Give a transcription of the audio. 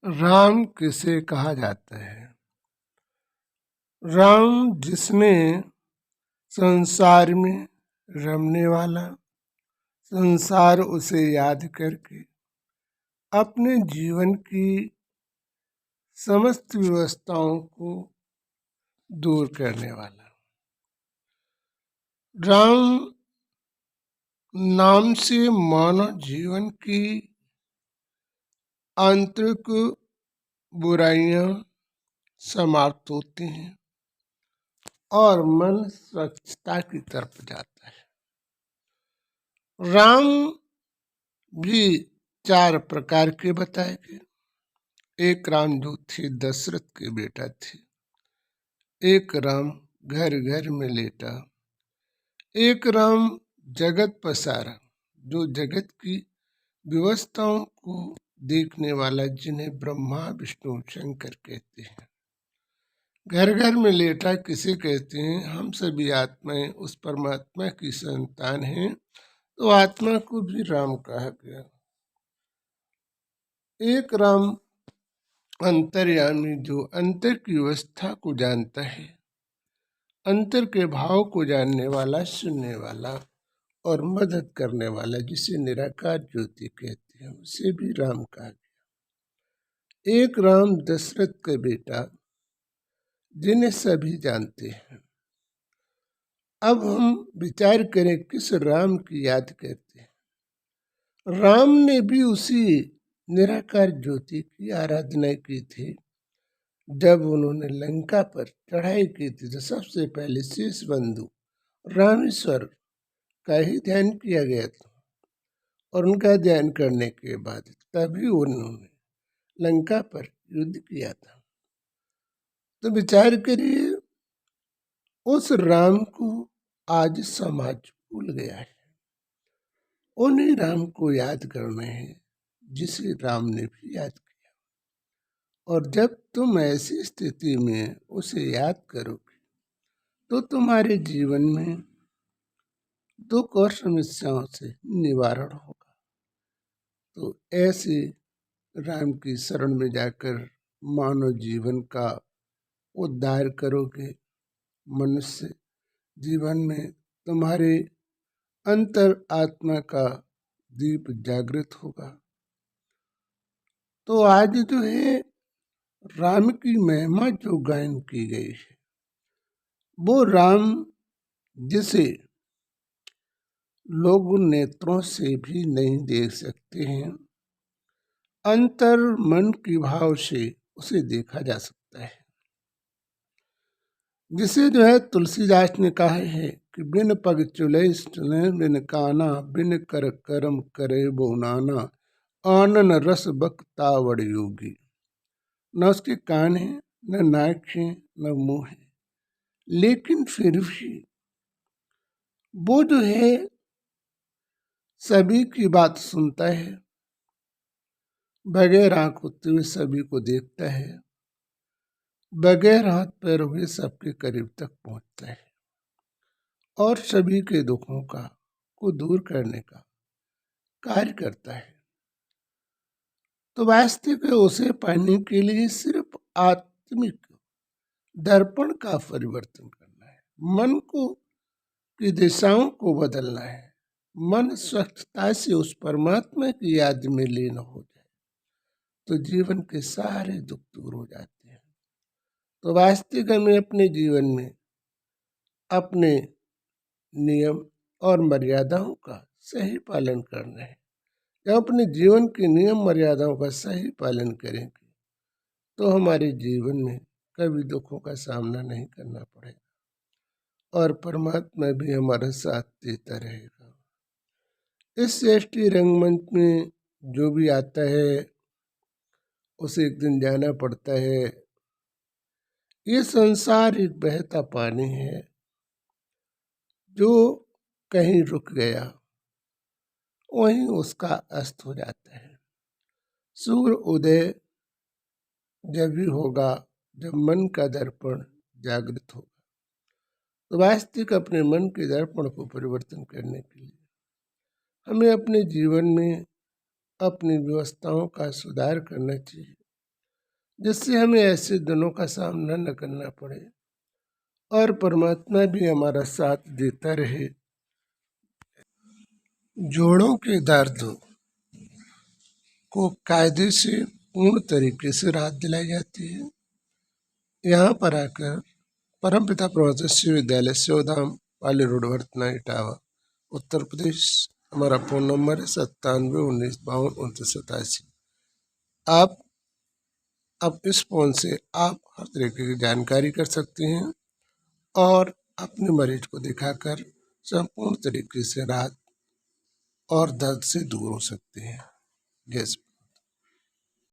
राम किसे कहा जाता है? राम जिसने संसार में रमने वाला, संसार उसे याद करके अपने जीवन की समस्त व्यवस्थाओं को दूर करने वाला। राम नाम से मानव जीवन की आंतरिक बुराइयां समाप्त होती हैं और मन स्वच्छता की तरफ जाता है। राम भी 4 प्रकार के बताए गए। एक राम जो थे दशरथ के बेटा थे, एक राम घर घर में लेटा, एक राम जगत पसारा जो जगत की व्यवस्थाओं को देखने वाला, जिन्हें ब्रह्मा विष्णु शंकर कहते हैं। घर घर में लेटा किसे कहते हैं? हम सभी आत्माएं उस परमात्मा की संतान हैं, तो आत्मा को भी राम कहा गया। एक राम अंतर्यामी जो अंतर की व्यवस्था को जानता है, अंतर के भाव को जानने वाला, सुनने वाला और मदद करने वाला, जिसे निराकार ज्योति कहते हैं, उसे भी राम कहा गया। एक राम दशरथ का बेटा जिन्हें सभी जानते हैं। अब हम विचार करें किस राम की याद करते हैं। राम ने भी उसी निराकार ज्योति की आराधना की थी। जब उन्होंने लंका पर चढ़ाई की थी तो सबसे पहले शेष बंधु रामेश्वर का ही ध्यान किया गया था, और उनका ध्यान करने के बाद तभी उन्होंने लंका पर युद्ध किया था। तो विचार करिए, उस राम को आज समाज भूल गया है। उन्हीं राम को याद करना है जिसे राम ने भी याद किया। और जब तुम ऐसी स्थिति में उसे याद करोगे तो तुम्हारे जीवन में दुख और समस्याओं से निवारण होगा। तो ऐसे राम की शरण में जाकर मानव जीवन का उद्धार करोगे। मनुष्य जीवन में तुम्हारे अंतर आत्मा का दीप जागृत होगा। तो आज जो है राम की महिमा जो गायन की गई है, वो राम जिसे लोग नेत्रों से भी नहीं देख सकते हैं, अंतर मन की भाव से उसे देखा जा सकता है। जिसे जो है तुलसीदास ने कहा है कि बिन पग चुले बिन काना, बिन कर करम करे बो नाना, आनन रस बकतावड़ योगी। न उसके कान है, न नाक है, न मुंह है, लेकिन फिर भी वो जो है सभी की बात सुनता है, बगैर आंख होते हुए सभी को देखता है, बगैर हाथ पैर हुए सबके करीब तक पहुंचता है और सभी के दुखों को दूर करने का कार्य करता है। तो वास्तविक उसे पाने के लिए सिर्फ आत्मिक दर्पण का परिवर्तन करना है, मन को की दिशाओं को बदलना है। मन स्वच्छता से उस परमात्मा की याद में लीन हो जाए तो जीवन के सारे दुख दूर हो जाते हैं। तो वास्तविक हमें अपने जीवन में अपने नियम और मर्यादाओं का सही पालन करना है। जब अपने जीवन के नियम मर्यादाओं का सही पालन करेंगे तो हमारे जीवन में कभी दुखों का सामना नहीं करना पड़ेगा और परमात्मा भी हमारा साथ देता रहेगा। इस सृष्टि रंगमंच में जो भी आता है उसे एक दिन जाना पड़ता है। ये संसार एक बहता पानी है, जो कहीं रुक गया वहीं उसका अस्त हो जाता है। सूर्य उदय जब भी होगा जब मन का दर्पण जागृत होगा। तो वास्तविक अपने मन के दर्पण को परिवर्तन करने के लिए हमें अपने जीवन में अपनी व्यवस्थाओं का सुधार करना चाहिए। जिससे हमें ऐसे दिनों का सामना न करना पड़े और परमात्मा भी हमारा साथ देता रहे। जोड़ों के दर्द को कायदे से पूर्ण तरीके से राहत दिलाई जाती है। यहाँ पर आकर परमपिता प्रवचन विश्वविद्यालय सेवाधाम पाली रोड वर्तना इटावा उत्तर प्रदेश। हमारा फ़ोन नंबर है 9719522987। आप अब इस फ़ोन से आप हर तरीके की जानकारी कर सकते हैं और अपने मरीज को दिखाकर संपूर्ण तरीके से राहत और दर्द से दूर हो सकते हैं। जैसे